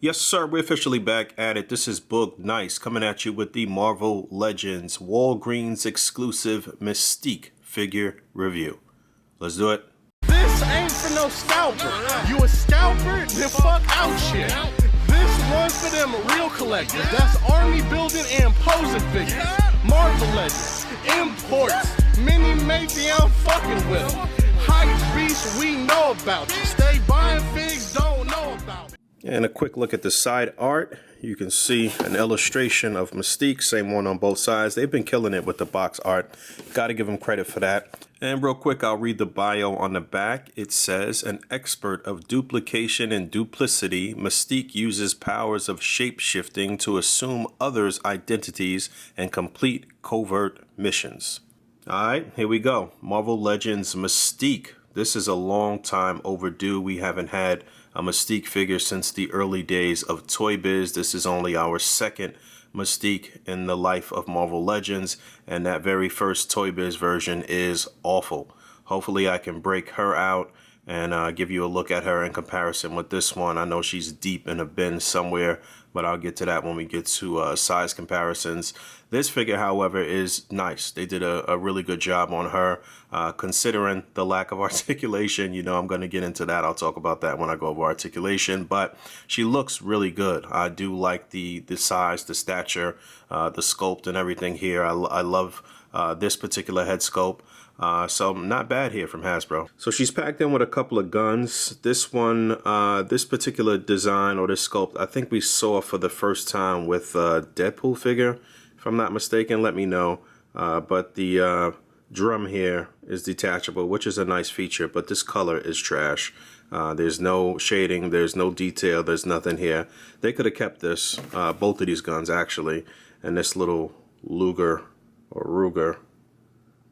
Yes, sir, we're officially back at it. This is Boog Nice coming at you with the Marvel Legends Walgreens exclusive Mystique figure review. Let's do it. This ain't for no scalper. You a scalper? Then fuck out shit. This one's for them real collectors. That's army building and posing figures. Marvel Legends, imports, mini matey, I'm fucking with them. Hype beast, we know about you. Stay buying figs, don't know about it. And a quick look at the side art. You can see an illustration of Mystique, same one on both sides. They've been killing it with the box art. Got to give them credit for that. And real quick, I'll read the bio on the back. It says, an expert of duplication and duplicity, Mystique uses powers of shape-shifting to assume others' identities and complete covert missions. All right, here we go. Marvel Legends Mystique. This is a long time overdue. We haven't had a Mystique figure since the early days of Toy Biz. This is only our second Mystique in the life of Marvel Legends, and that very first Toy Biz version is awful. Hopefully I can break her out and give you a look at her in comparison with this one. I know she's deep in a bin somewhere, but I'll get to that when we get to size comparisons. This figure, however, is nice. They did a really good job on her, considering the lack of articulation. You know, I'm going to get into that. I'll talk about that when I go over articulation, but she looks really good. I do like the size, the stature, the sculpt and everything here. I love this particular head sculpt. So not bad here from Hasbro. So she's packed in with a couple of guns. This one, this particular design or this sculpt, I think we saw for the first time with Deadpool figure, if I'm not mistaken. Let me know. But the drum here is detachable, which is a nice feature, but this color is trash. There's no shading, there's no detail, there's nothing here. They could have kept this, both of these guns actually, and this little Luger or Ruger.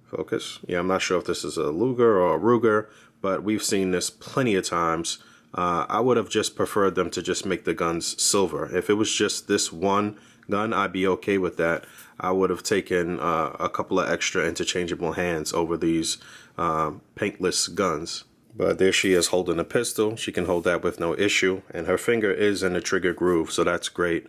Focus. Yeah, I'm not sure if this is a Luger or a Ruger, but we've seen this plenty of times. I would have just preferred them to just make the guns silver. If it was just this one gun, I'd be okay with that. I would have taken a couple of extra interchangeable hands over these paintless guns. But there she is holding a pistol. She can hold that with no issue, and her finger is in the trigger groove, so that's great.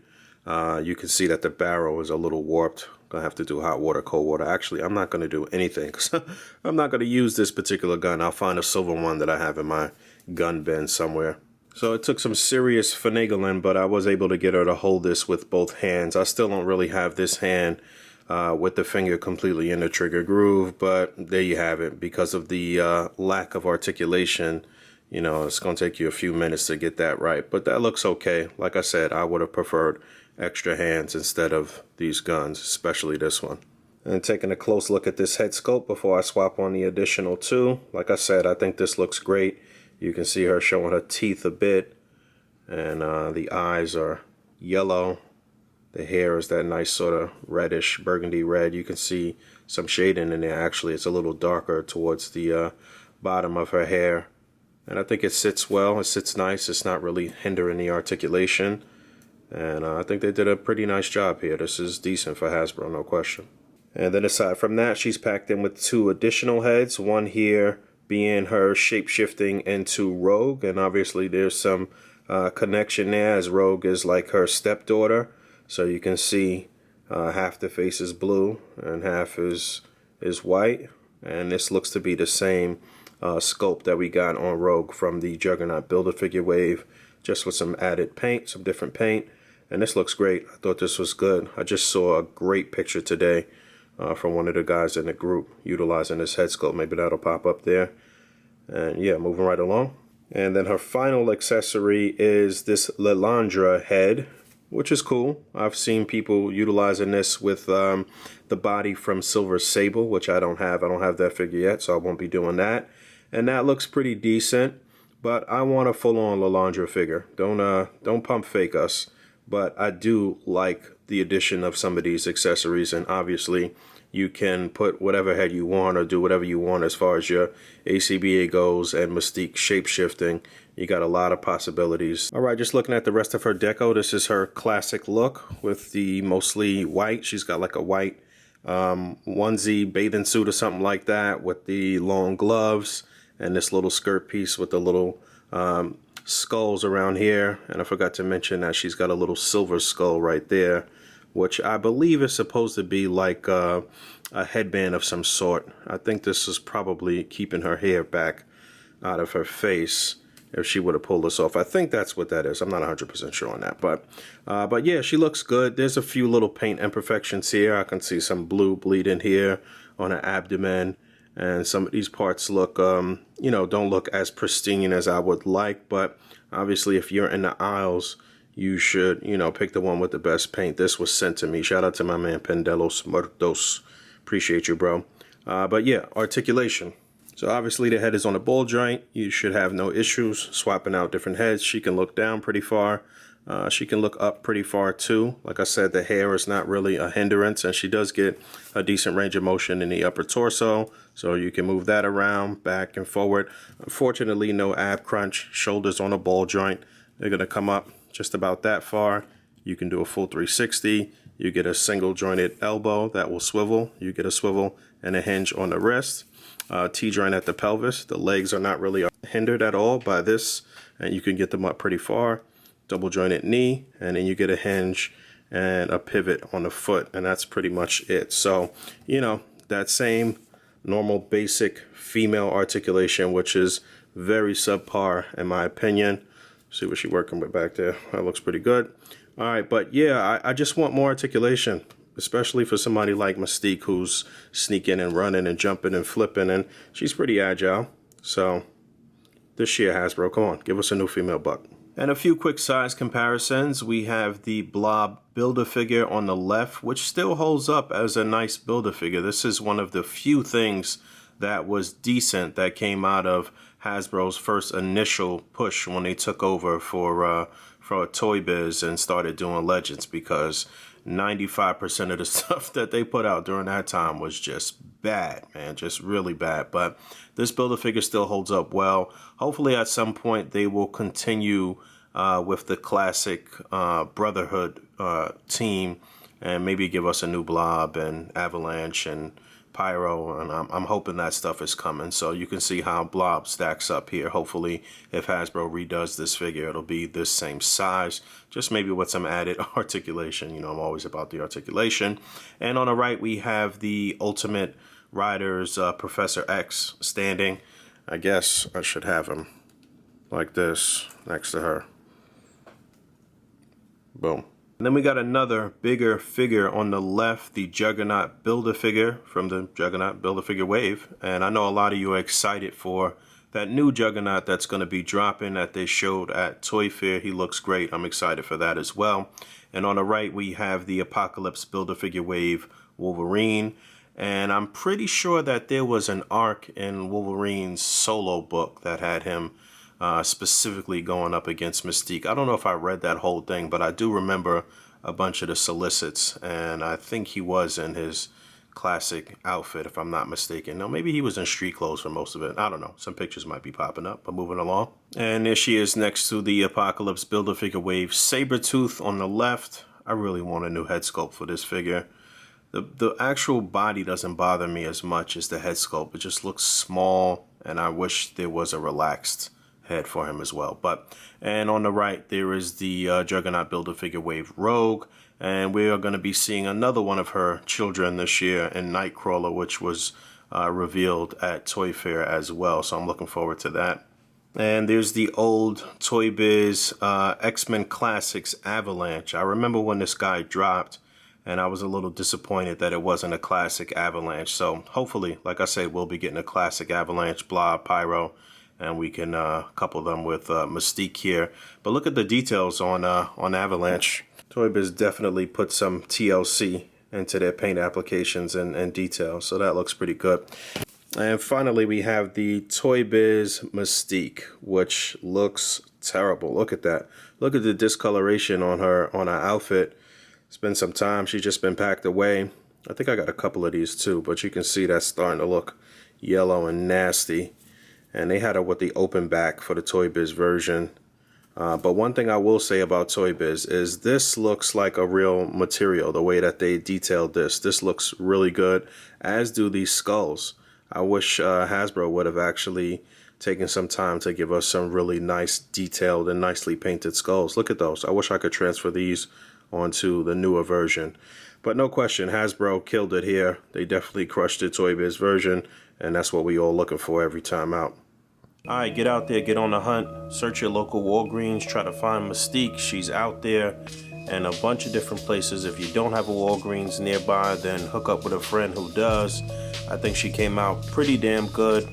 You can see that the barrel is a little warped. Gonna have to do hot water, cold water. Actually, I'm not gonna do anything because I'm not gonna use this particular gun. I'll find a silver one that I have in my gun bin somewhere. So it took some serious finagling, but I was able to get her to hold this with both hands. I still don't really have this hand with the finger completely in the trigger groove, but there you have it. Because of the lack of articulation, you know, it's gonna take you a few minutes to get that right, but that looks okay. Like I said, I would have preferred extra hands instead of these guns, especially this one. And taking a close look at this head sculpt before I swap on the additional two. Like I said, I think this looks great. You can see her showing her teeth a bit, and the eyes are yellow. The hair is that nice sort of reddish burgundy red. You can see some shading in there. Actually, it's a little darker towards the bottom of her hair, and I think it sits well. It sits nice. It's not really hindering the articulation. And I think they did a pretty nice job here. This is decent for Hasbro, no question. And then aside from that, she's packed in with two additional heads. One here being her shape-shifting into Rogue. And obviously there's some connection there, as Rogue is like her stepdaughter. So you can see half the face is blue and half is white. And this looks to be the same sculpt that we got on Rogue from the Juggernaut Build-A-Figure wave, just with some added paint, some different paint. And this looks great. I thought this was good. I just saw a great picture today from one of the guys in the group utilizing this head sculpt. Maybe that'll pop up there. And yeah, moving right along. And then her final accessory is this Lilandra Head, which is cool. I've seen people utilizing this with the body from Silver Sable, which I don't have. I don't have that figure yet, so I won't be doing that. And that looks pretty decent. But I want a full-on Lilandra figure. Don't pump fake us. But I do like the addition of some of these accessories, and obviously you can put whatever head you want or do whatever you want as far as your ACBA goes and Mystique shape-shifting. You got a lot of possibilities. All right, just looking at the rest of her deco, this is her classic look with the mostly white. She's got like a white onesie bathing suit or something like that with the long gloves and this little skirt piece with the little skulls around here, and I forgot to mention that she's got a little silver skull right there, which I believe is supposed to be like a headband of some sort. I think this is probably keeping her hair back out of her face if she would have pulled this off. I think that's what that is. I'm not 100% sure on that, but yeah, she looks good. There's a few little paint imperfections here. I can see some blue bleeding here on her abdomen, and some of these parts look, you know, don't look as pristine as I would like, but obviously if you're in the aisles, you should, you know, pick the one with the best paint. This was sent to me. Shout out to my man Pendelos Muertos. Appreciate you, bro. But yeah, articulation. So obviously the head is on a ball joint. You should have no issues swapping out different heads. She can look down pretty far. She can look up pretty far too. Like I said, the hair is not really a hindrance, and she does get a decent range of motion in the upper torso. So you can move that around, back and forward. Unfortunately, no ab crunch. Shoulders on a ball joint. They're going to come up just about that far. You can do a full 360. You get a single jointed elbow that will swivel. You get a swivel and a hinge on the wrist. T-joint at the pelvis. The legs are not really hindered at all by this, and you can get them up pretty far. Double jointed knee, and then you get a hinge and a pivot on the foot, and that's pretty much it. So, you know, that same normal basic female articulation, which is very subpar in my opinion. See what she's working with back there. That looks pretty good. All right, but yeah, I just want more articulation, especially for somebody like Mystique, who's sneaking and running and jumping and flipping, and she's pretty agile. So this year, Hasbro, come on, give us a new female buck. And a few quick size comparisons. We have the Blob Build-A-Figure on the left, which still holds up as a nice Build-A-Figure. This is one of the few things that was decent that came out of Hasbro's first initial push when they took over for Toy Biz and started doing Legends, because 95% of the stuff that they put out during that time was just bad, man, just really bad. But this Build-A-Figure still holds up well. Hopefully at some point they will continue with the classic Brotherhood team and maybe give us a new Blob and Avalanche and Pyro, and I'm hoping that stuff is coming. So you can see how Blob stacks up here. Hopefully if Hasbro redoes this figure, it'll be this same size, just maybe with some added articulation. You know, I'm always about the articulation. And on the right we have the Ultimate Riders Professor X standing. I guess I should have him like this next to her. Boom. And then we got another bigger figure on the left, the Juggernaut Build-A-Figure from the Juggernaut Build-A-Figure wave. And I know a lot of you are excited for that new Juggernaut that's going to be dropping that they showed at Toy Fair. He looks great. I'm excited for that as well. And on the right, we have the Apocalypse Build-A-Figure wave Wolverine. And I'm pretty sure that there was an arc in Wolverine's solo book that had him specifically going up against Mystique. I don't know if I read that whole thing, but I do remember a bunch of the solicits, and I think he was in his classic outfit, if I'm not mistaken. Now, maybe he was in street clothes for most of it. I don't know. Some pictures might be popping up, but moving along. And there she is next to the Apocalypse Build-A-Figure wave Sabretooth on the left. I really want a new head sculpt for this figure. The actual body doesn't bother me as much as the head sculpt. It just looks small, and I wish there was a relaxed head for him as well. And on the right there is the Juggernaut Build-A-Figure wave Rogue, and we are going to be seeing another one of her children this year in Nightcrawler, which was revealed at Toy Fair as well, so I'm looking forward to that. And there's the old Toy Biz X-Men Classics Avalanche. I remember when this guy dropped, and I was a little disappointed that it wasn't a classic Avalanche. So hopefully, like I said, we'll be getting a classic Avalanche, Blob, Pyro, and we can couple them with Mystique here. But look at the details on Avalanche. Toy Biz definitely put some TLC into their paint applications and details, so that looks pretty good. And finally, we have the Toy Biz Mystique, which looks terrible. Look at that. Look at the discoloration on her outfit. It's been some time. She's just been packed away. I think I got a couple of these too, but you can see that's starting to look yellow and nasty. And they had her with the open back for the Toy Biz version. But one thing I will say about Toy Biz is this looks like a real material, the way that they detailed this. This looks really good, as do these skulls. I wish Hasbro would have actually taking some time to give us some really nice, detailed, and nicely painted skulls. Look at those. I wish I could transfer these onto the newer version. But no question, Hasbro killed it here. They definitely crushed the Toy Biz version, and that's what we all looking for every time out. Alright, get out there, get on the hunt, search your local Walgreens, try to find Mystique. She's out there and a bunch of different places. If you don't have a Walgreens nearby, then hook up with a friend who does. I think she came out pretty damn good.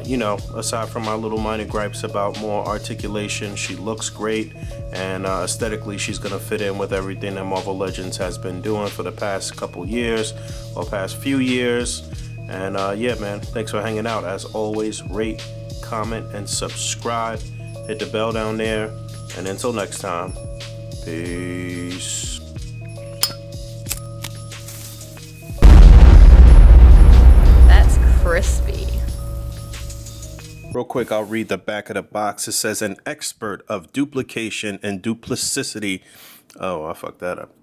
You know, aside from my little minor gripes about more articulation, she looks great, and aesthetically she's gonna fit in with everything that Marvel Legends has been doing for the past couple years, or past few years. And yeah, man, thanks for hanging out. As always, rate, comment, and subscribe. Hit the bell down there, and until next time, peace. That's crispy. Real quick, I'll read the back of the box. It says, an expert of duplication and duplicity. Oh, I fucked that up.